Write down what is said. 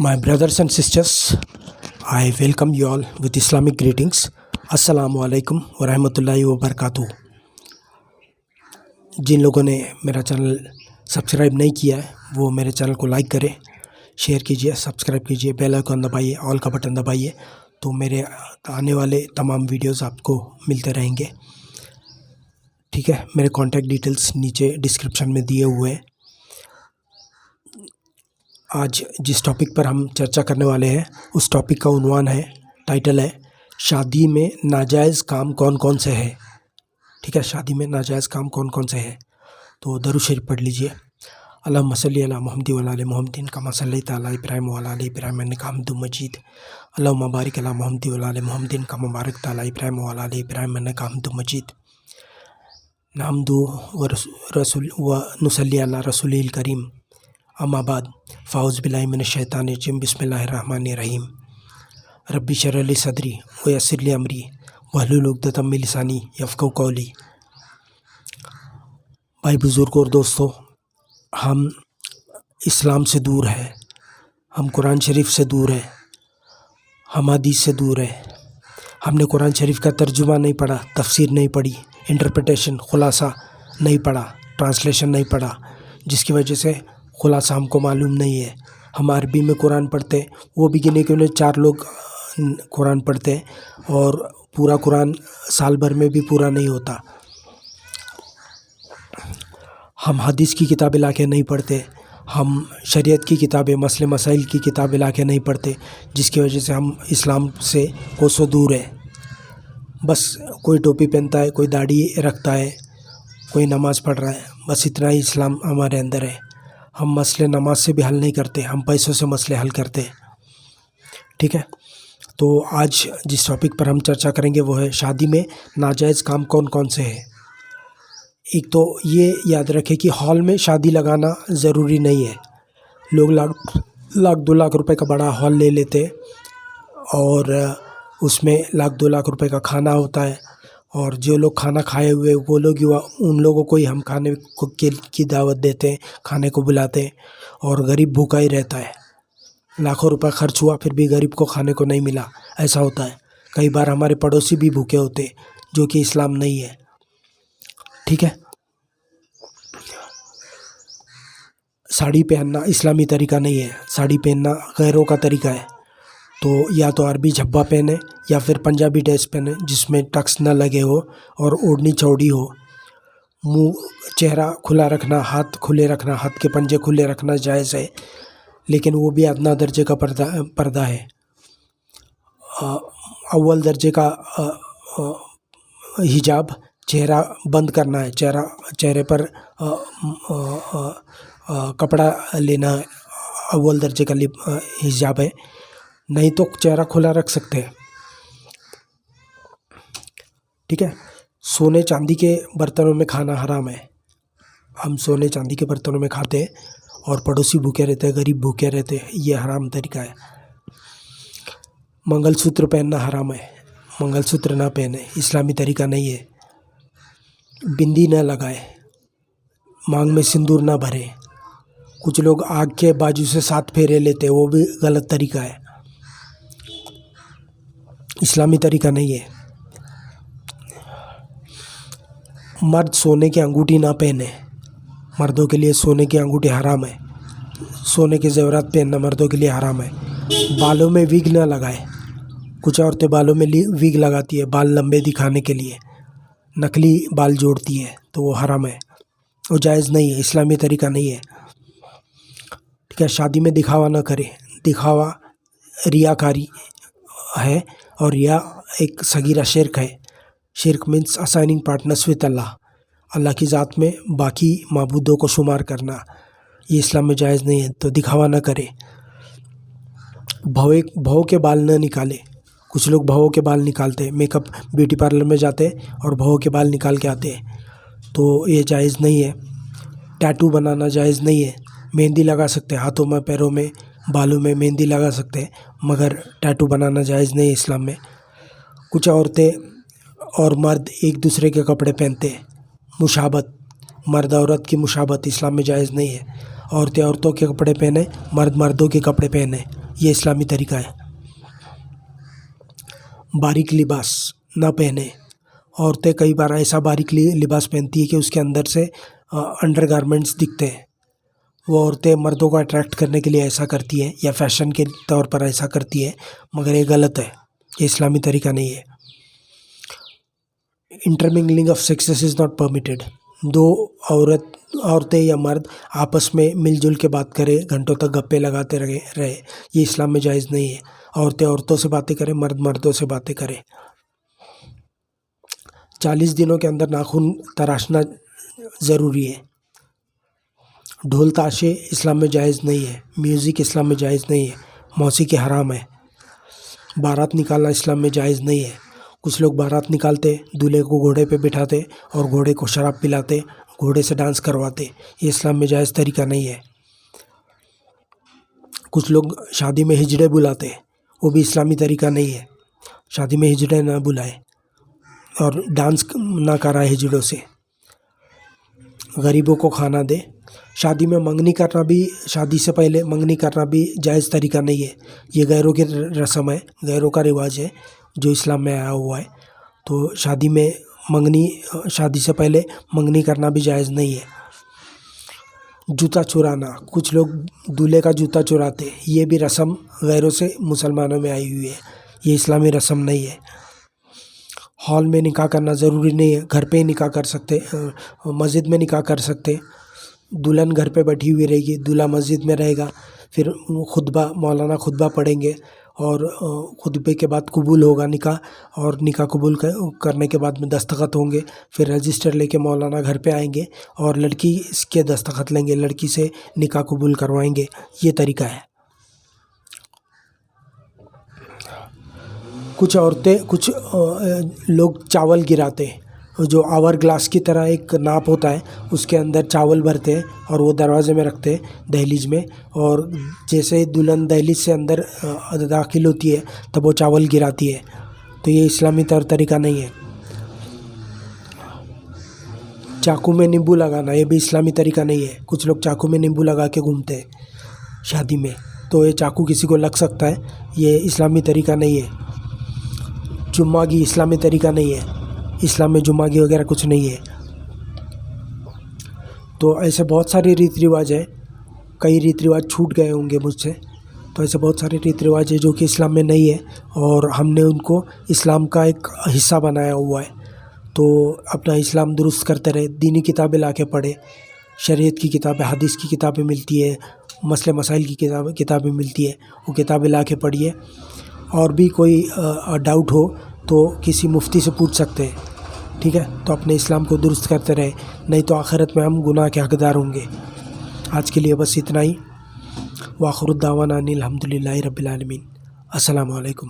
My brothers and sisters, I welcome you all with Islamic greetings. Assalamu alaikum wa rahmatullahi wa barakatuh. जिन लोगों ने मेरा channel subscribe नहीं किया है वो मेरे चैनल को लाइक करें, शेयर कीजिए, सब्सक्राइब कीजिए, बेल आइकन दबाइए, ऑल का बटन दबाइए, तो मेरे आने वाले तमाम वीडियोस आपको मिलते रहेंगे। ठीक है, मेरे कॉन्टैक्ट डिटेल्स नीचे डिस्क्रिप्शन में दिए हुए हैं। आज जिस टॉपिक पर हम चर्चा करने वाले हैं उस टॉपिक का उन्वान है, टाइटल है शादी में नाजायज़ काम कौन कौन से हैं। ठीक है, शादी में नाजायज़ काम कौन कौन से हैं। तो दरूद शरीफ पढ़ लीजिए। अल्लाहुम्मा सल्ली अला मुहम्मद व अला आलि मुहम्मदिन कमा सल्लैता अला इब्राहीम व अला आलि इब्राहीम इन्नका हमीदुम मजीद। अल्लाहुम्मा बारिक अला मुहम्मद व अला आलि मुहम्मदिन कमा बारकता अला इब्राहीम व अला आलि इब्राहीम इन्नका हमीदुम मजीद। नहमदु व नुसल्ली अला रसूलिल करीम। अम्मा बाद फ़ाउज़ बिल्लाहि मिनश शैतानिर रजीम। बिस्मिल्लाहिर रहमानिर रहीम। रब्बी शरह ली सदरी व यस्सिर ली अमरी वहलुल उक़दतम मिन लिसानी यफ़क़हू क़ौली। भाई बुज़ुर्गों और दोस्तों, हम इस्लाम से दूर हैं, हम कुरान शरीफ से दूर हैं, हम हदीस से दूर हैं। हमने कुरान शरीफ का तर्जुमा नहीं पढ़ा, तफसीर नहीं पढ़ी, इंटरप्रिटेशन खुलासा नहीं पढ़ा, ट्रांसलेशन नहीं पढ़ा, जिसकी वजह से खुलासा हमको मालूम नहीं है। हम अरबी में कुरान पढ़ते, वो भी गिने के 4 लोग कुरान पढ़ते हैं और पूरा कुरान साल भर में भी पूरा नहीं होता। हम हदीस की किताबें लाके नहीं पढ़ते, हम शरीयत की किताबें, मसले मसाइल की किताबें लाके नहीं पढ़ते, जिसकी वजह से हम इस्लाम से कोसों दूर है। बस कोई टोपी पहनता है, कोई दाढ़ी रखता है, कोई नमाज़ पढ़ रहा है, बस इतना ही इस्लाम हमारे अंदर है। हम मसले नमाज से भी हल नहीं करते, हम पैसों से मसले हल करते हैं। ठीक है, तो आज जिस टॉपिक पर हम चर्चा करेंगे वो है शादी में नाजायज़ काम कौन कौन से हैं। एक तो ये याद रखें कि हॉल में शादी लगाना ज़रूरी नहीं है। लोग लाख 2 लाख रुपए का बड़ा हॉल ले लेते और उसमें लाख 2 लाख रुपए का खाना होता है, और जो लोग खाना खाए हुए वो लोग उन लोगों को ही हम खाने की दावत देते हैं, खाने को बुलाते हैं, और गरीब भूखा ही रहता है। लाखों रुपए खर्च हुआ फिर भी गरीब को खाने को नहीं मिला, ऐसा होता है। कई बार हमारे पड़ोसी भी भूखे होते, जो कि इस्लाम नहीं है। ठीक है, साड़ी पहनना इस्लामी तरीका नहीं है, साड़ी पहनना गैरों का तरीका है। तो या तो अरबी झब्बा पहने या फिर पंजाबी ड्रेस पहने जिसमें टक्स न लगे हो और ओढ़नी चौड़ी हो। मुंह चेहरा खुला रखना, हाथ खुले रखना, हाथ के पंजे खुले रखना जायज़ है, लेकिन वो भी अदना दर्जे का पर्दा है। अव्वल दर्जे का हिजाब चेहरा बंद करना है, चेहरे पर कपड़ा लेना अव्वल दर्जे का हिजाब है, नहीं तो चेहरा खुला रख सकते हैं। ठीक है, सोने चांदी के बर्तनों में खाना हराम है। हम सोने चांदी के बर्तनों में खाते हैं और पड़ोसी भूखे रहते हैं, गरीब भूखे रहते हैं, ये हराम तरीका है। मंगलसूत्र पहनना हराम है, मंगलसूत्र ना पहने, इस्लामी तरीका नहीं है। बिंदी ना लगाए, मांग में सिंदूर ना भरे। कुछ लोग आग के बाजू से 7 फेरे लेते हैं, वो भी गलत तरीका है, इस्लामी तरीका नहीं है। मर्द सोने की अंगूठी ना पहने, मर्दों के लिए सोने की अंगूठी हराम है। सोने के ज़ेवरात पहनना मर्दों के लिए हराम है। बालों में विग ना लगाए, कुछ औरतें बालों में विग लगाती है बाल लंबे दिखाने के लिए, नकली बाल जोड़ती है, तो वो हराम है, वो जायज़ नहीं है, इस्लामी तरीका नहीं है। ठीक है, शादी में दिखावा ना करें, दिखावा रियाकारी है, और रिया एक सगीरा शिर्क है। शिर्क मीन्स असाइनिंग पार्टनर्स विद अल्लाह की ज़ात में बाकी माबूदों को शुमार करना, ये इस्लाम में जायज़ नहीं है। तो दिखावा ना करे। भवों के बाल न निकाले, कुछ लोग भवों के बाल निकालते हैं, मेकअप ब्यूटी पार्लर में जाते हैं और भवों के बाल निकाल के आते हैं, तो ये जायज़ नहीं है। टैटू बनाना जायज़ नहीं है। मेहंदी लगा सकते हैं, हाथों में, पैरों में, बालों में मेहंदी लगा सकते हैं, मगर टैटू बनाना जायज़ नहीं है इस्लाम में। कुछ औरतें और मर्द एक दूसरे के कपड़े पहनते हैं, मुशाबत, मर्द औरत की मुशाबत इस्लाम में जायज़ नहीं है। औरतें औरतों के कपड़े पहने, मर्द मर्दों के कपड़े पहने, یہ اسلامی طریقہ ہے۔ باریک لباس نہ پہنے، عورتیں کئی بار ایسا باریک لباس پہنتی ہے کہ اس کے اندر سے انڈر گارمنٹس دکھتے ہیں۔ وہ عورتیں مردوں کو اٹریکٹ کرنے کے لیے ایسا کرتی ہے یا فیشن کے طور پر ایسا کرتی ہے، مگر یہ غلط ہے، یہ اسلامی طریقہ نہیں ہے۔ Intermingling of sexes is not permitted. دو عورتیں یا مرد آپس میں مل جل کے بات کرے، گھنٹوں تک گپے لگاتے رہے، یہ اسلام میں جائز نہیں ہے۔ عورتیں عورتوں سے باتیں کریں، مرد مردوں سے باتیں کریں۔ 40 دنوں کے اندر ناخن تراشنا ضروری ہے۔ ڈھول تاشے اسلام میں جائز نہیں ہے، میوزک اسلام میں جائز نہیں ہے، موسیقی حرام ہے۔ بارات نکالنا اسلام میں جائز نہیں ہے۔ کچھ لوگ بارات نکالتے، دولہے کو گھوڑے پہ بٹھاتے اور گھوڑے کو شراب پلاتے، گھوڑے سے ڈانس کرواتے، یہ اسلام میں جائز طریقہ نہیں ہے۔ کچھ لوگ شادی میں ہجڑے بلاتے، وہ بھی اسلامی طریقہ نہیں ہے۔ شادی میں ہجڑے نہ بلائے اور ڈانس نہ کرائے ہجڑوں سے۔ غریبوں کو کھانا دے۔ شادی میں منگنی کرنا بھی، شادی سے پہلے منگنی کرنا بھی جائز طریقہ نہیں ہے۔ یہ غیروں کی رسم ہے، غیروں کا رواج ہے جو اسلام میں آیا ہوا ہے۔ تو شادی میں شادی سے پہلے منگنی کرنا بھی جائز نہیں ہے۔ جوتا چرانا، کچھ لوگ دولہے کا جوتا چراتے، یہ بھی رسم غیروں سے مسلمانوں میں آئی ہوئی ہے، یہ اسلامی رسم نہیں ہے۔ ہال میں نکاح کرنا ضروری نہیں ہے، گھر پہ ہی نکاح کر سکتے، مسجد میں نکاح کر سکتے۔ دلہن گھر پہ بیٹھی ہوئی رہے گی، دولہا مسجد میں رہے گا، پھر مولانا خطبہ پڑھیں گے اور خطبے کے بعد قبول ہوگا نکاح، اور نکاح قبول کرنے کے بعد میں دستخط ہوں گے، پھر رجسٹر لے کے مولانا گھر پہ آئیں گے اور لڑکی اس کے دستخط لیں گے، لڑکی سے نکاح قبول کروائیں گے، یہ طریقہ ہے۔ کچھ لوگ چاول گراتے، جو آور گلاس کی طرح ایک ناپ ہوتا ہے، اس کے اندر چاول بھرتے اور وہ دروازے میں رکھتے دہلیز میں، اور جیسے دلہن دہلیز سے اندر داخل ہوتی ہے تب وہ چاول گراتی ہے، تو یہ اسلامی طریقہ نہیں ہے۔ چاقو میں نیمبو لگانا، یہ بھی اسلامی طریقہ نہیں ہے۔ کچھ لوگ چاقو میں نیمبو لگا کے گھومتے ہیں شادی میں، تو یہ چاقو کسی کو لگ سکتا ہے، یہ اسلامی طریقہ نہیں ہے۔ جمعہ گی اسلامی طریقہ نہیں ہے، اسلام میں جمعہ گی وغیرہ کچھ نہیں ہے۔ تو ایسے بہت سارے ریت رواج ہیں، کئی ریت رواج چھوٹ گئے ہوں گے مجھ سے، تو ایسے بہت سارے ریت رواج ہیں جو کہ اسلام میں نہیں ہے، اور ہم نے ان کو اسلام کا ایک حصہ بنایا ہوا ہے۔ تو اپنا اسلام درست کرتے رہے، دینی کتابیں لا کے پڑھے، شریعت کی کتابیں، حدیث کی کتابیں ملتی ہے، مسئلے مسائل کی کتابیں ملتی ہے، وہ کتابیں لا کے پڑھیے۔ اور بھی کوئی ڈاؤٹ ہو تو کسی مفتی سے پوچھ سکتے ہیں، ٹھیک ہے؟ تو اپنے اسلام کو درست کرتے رہے، نہیں تو آخرت میں ہم گناہ کے حقدار ہوں گے۔ آج کے لیے بس اتنا ہی۔ وآخر الدعوانا ان الحمد للہ رب العالمین۔ السلام علیکم۔